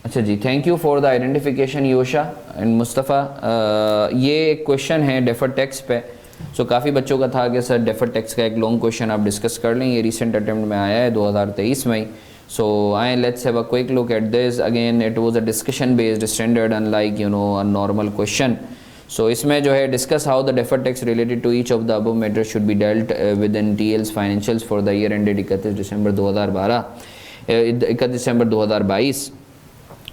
अच्छा जी, thank you for the identification Yosha and Mustafa. ये एक क्वेश्चन है डेफर्ड टैक्स पे। सो काफ़ी बच्चों का था कि सर डेफर्ड टैक्स का एक लॉन्ग क्वेश्चन आप डिस्कस कर लें। ये रिसेंट अटेम्प्ट में आया है 2023 में। So I let's have a quick look at this. Again it was a discussion based standard unlike a normal question. So इसमें जो है discuss how the deferred tax related to each of the above matters should be dealt with in TL's financials for the year ended 31 December 2022।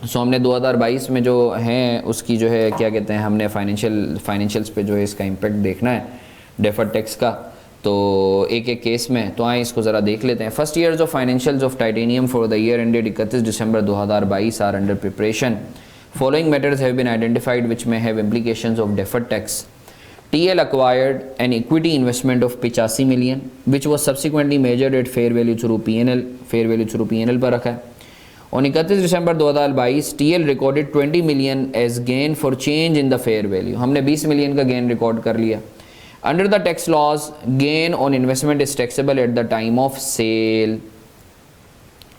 सो हमने 2022 में जो हैं उसकी जो है क्या कहते हैं, हमने फाइनेंशियल्स पे जो है इसका इम्पेक्ट देखना है डेफर्ड टैक्स का। तो एक एक केस में तो आए इसको ज़रा देख लेते हैं। First years of financials of titanium for the year ended 31 December 2022 are under preparation. Following matters have been identified which may have implications of deferred tax. TL acquired an equity investment of 85 million which was subsequently measured at fair value through PNL। fair value through PNL पर रखा है। On 31 December 2022 TL recorded 20 million as gain for change in the fair value। हमने 20 million का gain record कर लिया। Under the tax laws, gain on investment is taxable at the time of sale।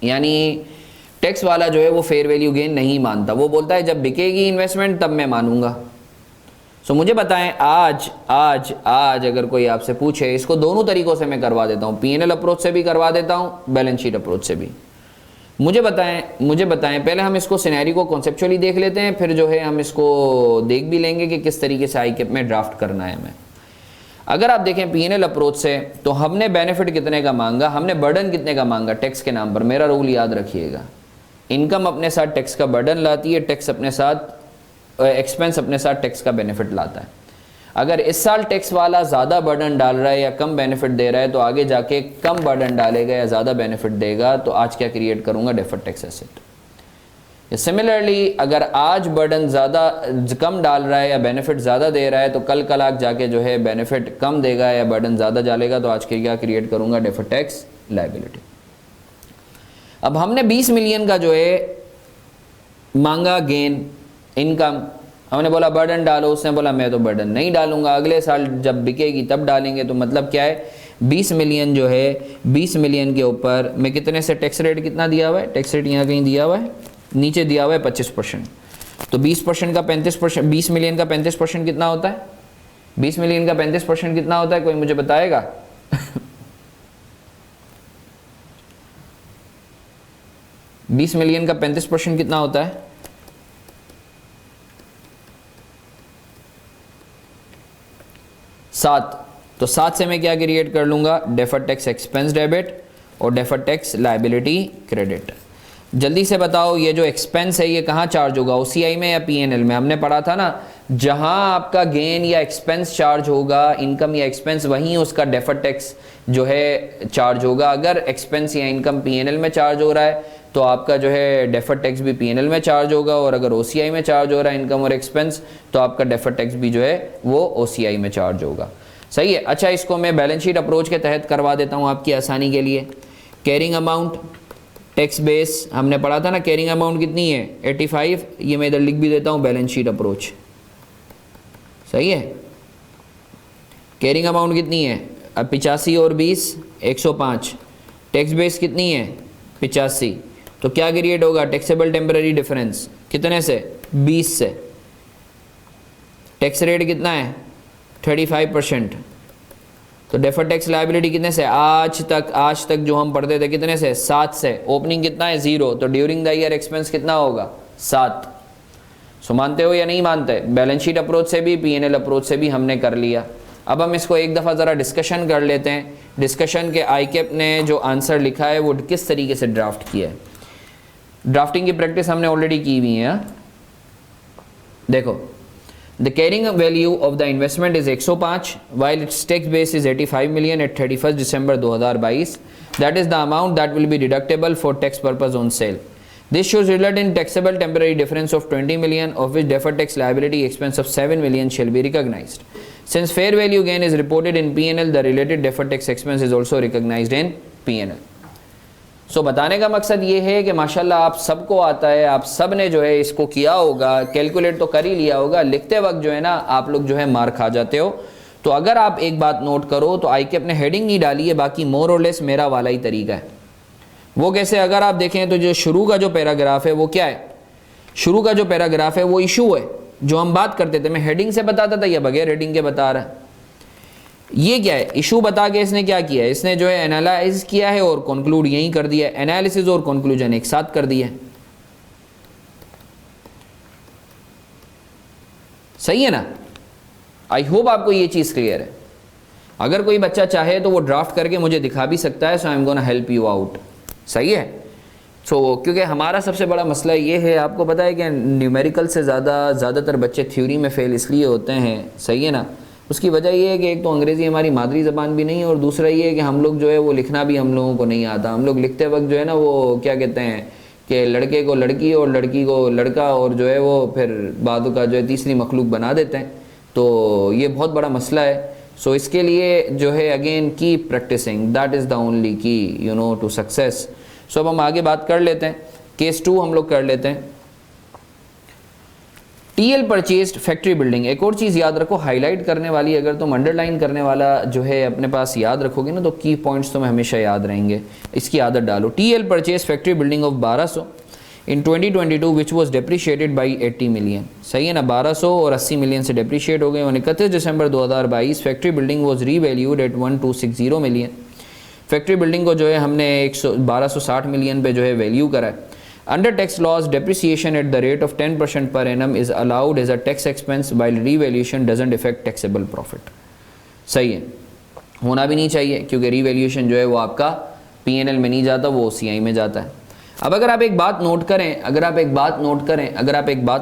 यानी tax वाला जो है वो fair value gain नहीं मानता, वो बोलता है जब बिकेगी इन्वेस्टमेंट तब मैं मानूंगा। सो मुझे बताएं आज अगर कोई आपसे पूछे, इसको दोनों तरीकों से मैं करवा देता हूँ, PNL अप्रोच से भी करवा देता हूँ, बैलेंस शीट अप्रोच से भी। मुझे बताएं पहले हम इसको सिनेरियो को कॉन्सेप्चुअली देख लेते हैं, फिर जो है हम इसको देख भी लेंगे कि किस तरीके से ICAP में ड्राफ्ट करना है हमें। अगर आप देखें PNL अप्रोच से तो हमने बेनिफिट कितने का मांगा, हमने बर्डन कितने का मांगा टैक्स के नाम पर। मेरा रूल याद रखिएगा, इनकम अपने साथ टैक्स का बर्डन लाती है, टैक्स अपने साथ एक्सपेंस अपने साथ टैक्स का बेनिफिट लाता है। अगर इस साल टैक्स वाला ज़्यादा बर्डन डाल रहा है या कम बेनिफिट दे रहा है तो आगे जाके कम बर्डन डालेगा या ज़्यादा बेनिफिट देगा, तो आज क्या क्रिएट करूँगा, डेफर्ड टैक्स एसेट। सिमिलरली अगर आज बर्डन ज़्यादा कम डाल रहा है या बेनिफिट ज़्यादा दे रहा है तो कल आग जाके जो है बेनिफिट कम देगा या बर्डन ज़्यादा डालेगा, तो आज के क्या क्रिएट करूँगा, डेफर्ड टैक्स लायबिलिटी। अब हमने 20 मिलियन का जो है मांगा गेन इनकम, हमने बोला बर्डन डालो, उसने बोला मैं तो बर्डन नहीं डालूंगा, अगले साल जब बिकेगी तब डालेंगे। तो मतलब क्या है, 20 मिलियन जो है 20 मिलियन के ऊपर मैं कितने से टैक्स रेट कितना दिया हुआ है, टैक्स रेट यहाँ कहीं दिया हुआ है, नीचे दिया हुआ है 25%। तो 20% का 35%, 20 मिलियन का 35% कितना होता है, 20 मिलियन का 35% कितना होता है, कोई मुझे बताएगा? 20 मिलियन का 35% कितना होता है? 7। तो 7 से मैं क्या क्रिएट कर लूँगा, डेफर्ड टैक्स एक्सपेंस डेबिट और डेफर्ड टैक्स लायबिलिटी क्रेडिट। जल्दी से बताओ ये जो एक्सपेंस है ये कहाँ चार्ज होगा, OCI में या PNL में? हमने पढ़ा था ना, जहाँ आपका गेन या एक्सपेंस चार्ज होगा, इनकम या एक्सपेंस, वहीं उसका डेफर्ड टैक्स जो है चार्ज होगा। अगर एक्सपेंस या इनकम PNL में चार्ज हो रहा है तो आपका जो है डेफर्ड टैक्स भी PNL में चार्ज होगा, और अगर OCI में चार्ज हो रहा है इनकम और एक्सपेंस तो आपका डेफर्ड टैक्स भी जो है वो OCI में चार्ज होगा। सही है। अच्छा, इसको मैं बैलेंस शीट अप्रोच के तहत करवा देता हूँ आपकी आसानी के लिए। कैरिंग अमाउंट टैक्स बेस हमने पढ़ा था ना, कैरिंग अमाउंट कितनी है 85, ये मैं इधर लिख भी देता हूँ बैलेंस शीट अप्रोच। सही है। कैरिंग अमाउंट कितनी है, अब 85 और 20 105, टैक्स बेस कितनी है 85। तो क्या क्रिएट होगा, टैक्सेबल टेम्पररी डिफरेंस कितने से 20 से। टैक्स रेट कितना है 35%। तो डेफर्ड टैक्स लायबिलिटी कितने से, आज तक जो हम पढ़ते थे कितने से 7 से। ओपनिंग कितना है 0, तो ड्यूरिंग द ईयर एक्सपेंस कितना होगा 7। सो मानते हो या नहीं मानते? बैलेंस शीट अप्रोच से भी PNL अप्रोच से भी हमने कर लिया। अब हम इसको एक दफ़ा ज़रा डिस्कशन कर लेते हैं। डिस्कशन के ICAP ने जो आंसर लिखा है वो किस तरीके से ड्राफ्ट किया है। ड्राफ्टिंग की प्रैक्टिस हमने ऑलरेडी की हुई है। देखो, the carrying value of the investment is 105 while its tax base is 85 million at 31st December 2022. That is the amount that will be deductible for tax purpose on sale. This should result in taxable temporary difference of 20 million, of which deferred tax liability expense of 7 million shall be recognized. Since fair value gain is reported in PNL, the related deferred tax expense is also recognized in PNL. सो बताने का मकसद ये है कि माशाल्लाह आप सबको आता है, आप सब ने जो है इसको किया होगा, कैलकुलेट तो कर ही लिया होगा, लिखते वक्त जो है ना आप लोग जो है मार खा जाते हो। तो अगर आप एक बात नोट करो तो ICAP ने हेडिंग नहीं डाली है, बाकी मोर और लेस मेरा वाला ही तरीका है। वो कैसे, अगर आप देखें तो जो शुरू का जो पैराग्राफ है वो क्या है, शुरू का जो पैराग्राफ है वो इशू है जो हम बात करते थे, मैं हेडिंग से बताता था या बगैर हेडिंग के बता रहा है। ये क्या है, इशू बता के इसने क्या किया है, इसने जो है एनालाइज किया है और कंक्लूड यही कर दिया, एनालिसिस और कंक्लूजन एक साथ कर दिया। सही है ना? आई होप आपको ये चीज़ क्लियर है। अगर कोई बच्चा चाहे तो वो ड्राफ्ट करके मुझे दिखा भी सकता है, so I am gonna help you out. सही है? क्योंकि हमारा सबसे बड़ा मसला ये है, आपको पता है कि न्यूमेरिकल से ज़्यादातर बच्चे थ्योरी में फ़ेल इसलिए होते हैं। सही है ना? उसकी वजह ये है कि एक तो अंग्रेज़ी हमारी मादरी ज़बान भी नहीं है, और दूसरा ये है कि हम लोग जो है वो लिखना भी हम लोगों को नहीं आता। हम लोग लिखते वक्त जो है ना वो क्या कहते हैं कि लड़के को लड़की और लड़की को लड़का, और जो है वो फिर बाद का जो है तीसरी मखलूक बना देते हैं। तो ये बहुत बड़ा मसला है। सो इसके लिए जो है again keep practising, that is the only key you know to success. सो अब हम आगे बात कर लेते हैं, केस 2 हम लोग कर लेते हैं। TL purchased factory building. एक और चीज़ याद रखो, हाईलाइट करने वाली, अगर तुम अंडरलाइन करने वाला जो है अपने पास याद रखोगे ना तो की पॉइंट्स तुम्हें हमेशा याद रहेंगे। इसकी आदत डालो। TL purchase factory building of 1200 in 2022 which was depreciated by 80 million. सही है ना? 1200 और 80 मिलियन से डेप्रिशिएट हो गए। 31 December 2022 factory building was revalued at 1260 million. Factory building को जो है हमने 1260 मिलियन पे जो है वैल्यू करा है। Under tax laws, depreciation at the rate of 10% per annum is allowed as a tax expense, while revaluation doesn't affect taxable profit. सही है, होना भी नहीं चाहिए, क्योंकि revaluation जो है वो आपका P&L में नहीं जाता, वो OCI में जाता है। अब अगर आप एक बात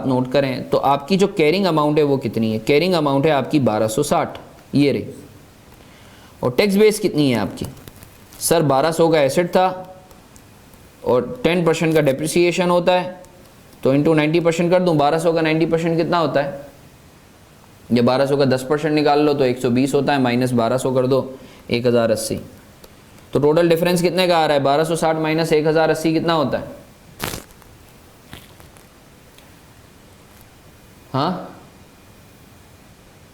नोट करें, तो आपकी जो कैरिंग अमाउंट है वो कितनी है? कैरिंग अमाउंट है आपकी 1260, ये रही। और टैक्स बेस कितनी है आपकी? सर 1200 का एसेट था और 10% का डेप्रिसिएशन होता है, तो इंटू 90% कर दूं। 1200 का 90% कितना होता है? या 1200 का 10% निकाल लो तो 120 होता है, माइनस 1200 कर दो 1080। तो टोटल डिफरेंस कितने का आ रहा है? 1260 माइनस 1080 कितना होता है? हाँ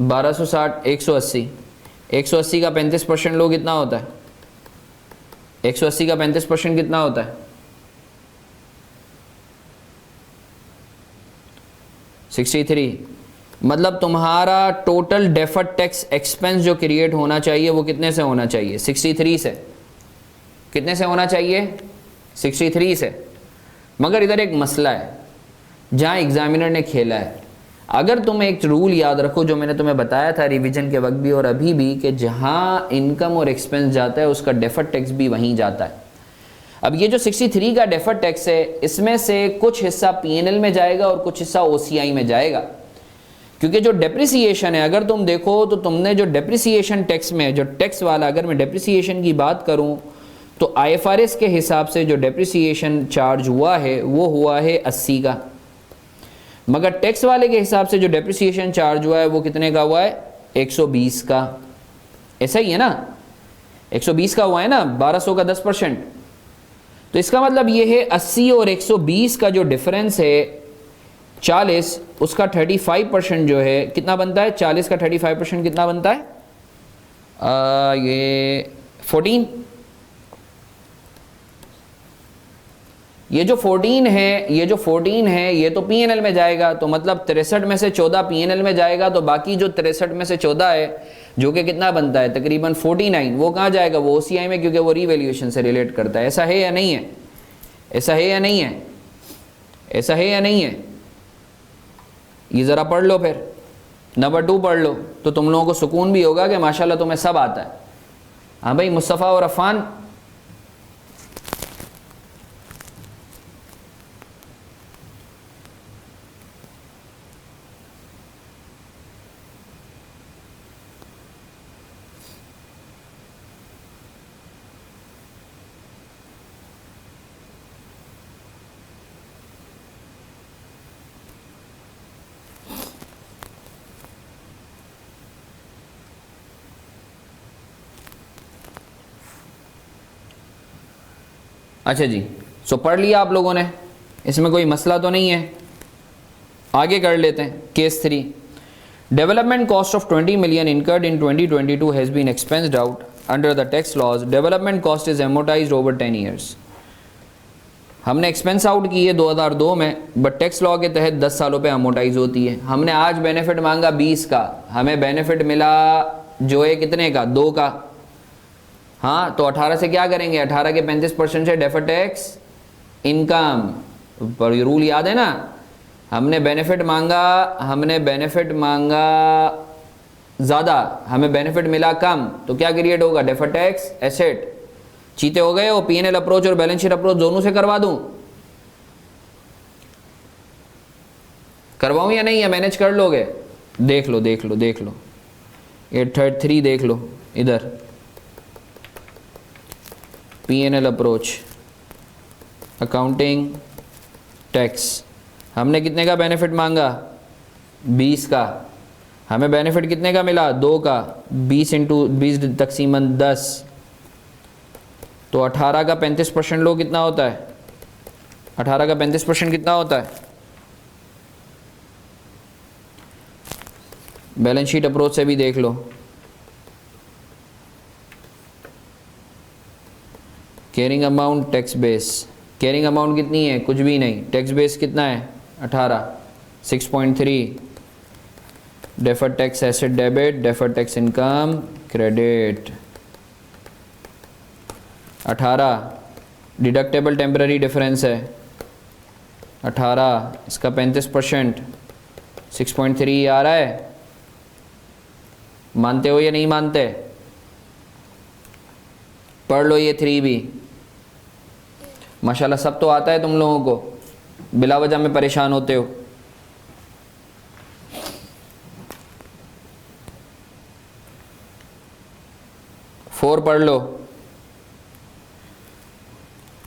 1260 180, 180 का 35% लो, कितना होता है? 180 का 35% कितना होता है? 63। मतलब तुम्हारा टोटल डेफर्ड टैक्स एक्सपेंस जो क्रिएट होना चाहिए वो कितने से होना चाहिए? 63 से। कितने से होना चाहिए? 63 से। मगर इधर एक मसला है जहाँ एग्जामिनर ने खेला है। अगर तुम एक रूल याद रखो जो मैंने तुम्हें बताया था रिवीजन के वक्त भी और अभी भी, कि जहाँ इनकम और एक्सपेंस जाता है उसका डेफर्ड टैक्स भी वहीं जाता है। अब ये जो 63 का डेफर्ड टैक्स है, इसमें से कुछ हिस्सा P&L में जाएगा और कुछ हिस्सा OCI में जाएगा। क्योंकि जो डेप्रिसिएशन है, अगर तुम देखो तो तुमने जो डेप्रिसिएशन टैक्स में जो टैक्स वाला, अगर मैं डेप्रिसिएशन की बात करूं तो IFRS के हिसाब से जो डेप्रिसिएशन चार्ज हुआ है वो हुआ है 80 का, मगर टैक्स वाले के हिसाब से जो डेप्रिसिएशन चार्ज हुआ है वो कितने का हुआ है? 120 का। ऐसा ही है ना? 120 का हुआ है ना, 1200 का 10%। तो इसका मतलब ये है 80 और 120 का जो डिफरेंस है 40, उसका 35% जो है कितना बनता है? 40 का 35% कितना बनता है? ये 14। ये जो 14 है ये तो P&L में जाएगा, तो मतलब 63 में से 14 P&L में जाएगा, तो बाकी जो 63 में से 14 है जो कि कितना बनता है तकरीबन 49, वो कहाँ जाएगा? वो OCI में, क्योंकि वो रीवैल्यूएशन से रिलेट करता है। ऐसा है या नहीं है? ऐसा है या नहीं है? ऐसा है या नहीं है? ये ज़रा पढ़ लो, फिर नंबर 2 पढ़ लो, तो तुम लोगों को सुकून भी होगा कि माशाल्लाह तुम्हें सब आता है। हाँ भाई, मुस्तफ़ा और अफ़ान, अच्छा जी, सो पढ़ लिया आप लोगों ने, इसमें कोई मसला तो नहीं है। आगे कर लेते हैं case 3। Development cost of 20 million incurred in 2022 has been expensed out under the tax laws. Development cost is amortized over 10 years. हमने एक्सपेंस आउट की है 2002 में, बट टैक्स लॉ के तहत 10 सालों पे अमोटाइज होती है। हमने आज बेनिफिट मांगा 20 का, हमें बेनिफिट मिला जो है कितने का, 2 का। हाँ, तो 18 से क्या करेंगे, 18 के 35% से डेफर्ड टैक्स इनकम पर रूल याद है ना। हमने बेनिफिट मांगा ज़्यादा, हमें बेनिफिट मिला कम, तो क्या क्रिएट होगा, डेफर्ड टैक्स एसेट। चीते हो गए हो, P&L अप्रोच और बैलेंस शीट अप्रोच दोनों से करवा दूं, करवाऊं या नहीं, है मैनेज कर लोगे? देख लो 833 देख लो इधर, P&L अप्रोच, अकाउंटिंग, टैक्स। हमने कितने का बेनिफिट मांगा, 20 का। हमें बेनिफिट कितने का मिला, 2 का। 20 इंटू 20 तकसीमन 10, तो 18 का 35% लो, कितना होता है, 18 का 35% कितना होता है। बैलेंस शीट अप्रोच से भी देख लो, carrying amount, tax base. Carrying amount कितनी है, कुछ भी नहीं। टैक्स बेस कितना है, 18, 6.3। Deferred tax asset debit, deferred tax income credit. 18 deductible temporary difference है, 18 इसका 35%, 6.3 आ रहा है। मानते हो या नहीं मानते, पढ़ लो ये 3 भी। माशाल्लाह सब तो आता है तुम लोगों को, बिला वजह में परेशान होते हो। फोर पढ़ लो।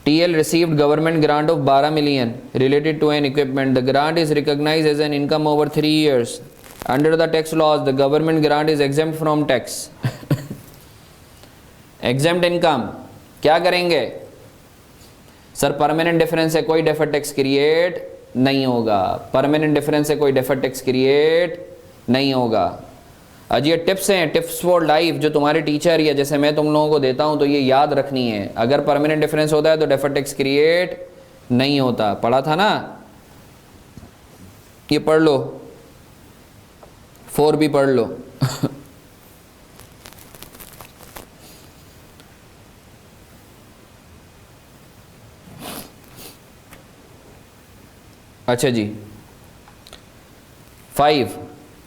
TL received government grant of 12 million related to an equipment. The grant is recognized as an income over 3 years. Under the tax laws, the government grant is exempt from tax. Exempt income क्या करेंगे sir, permanent difference से कोई deferred tax create नहीं होगा, permanent difference से कोई deferred tax create नहीं होगा। आज ये टिप्स हैं, टिप्स फॉर लाइफ, जो तुम्हारे टीचर या जैसे मैं तुम लोगों को देता हूं, तो ये याद रखनी है। अगर परमानेंट डिफरेंस होता है तो डेफर्ड टैक्स क्रिएट नहीं होता, पढ़ा था ना, ये पढ़ लो। 4 भी पढ़ लो। अच्छा जी, 5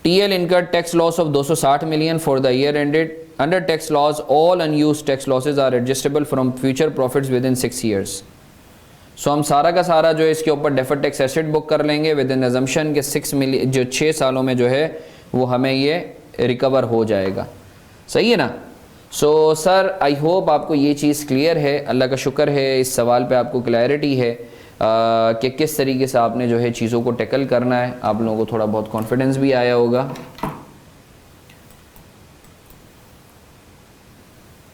TL incurred tax loss of 260 million for the year ended. Under tax laws, all unused tax losses are adjustable from future profits within 6 years. So हम सारा का सारा जो है इसके ऊपर डेफर्ड टैक्स एसेट बुक कर लेंगे विद इन अजम्पशन के 6 मिलियन, जो 6 सालों में जो है वो हमें ये रिकवर हो जाएगा। सही है ना। सो सर आई होप आपको ये चीज़ क्लियर है, अल्लाह का शुक्र है इस सवाल पे आपको क्लैरिटी है कि किस तरीके से आपने जो है चीज़ों को टैकल करना है। आप लोगों को थोड़ा बहुत कॉन्फिडेंस भी आया होगा।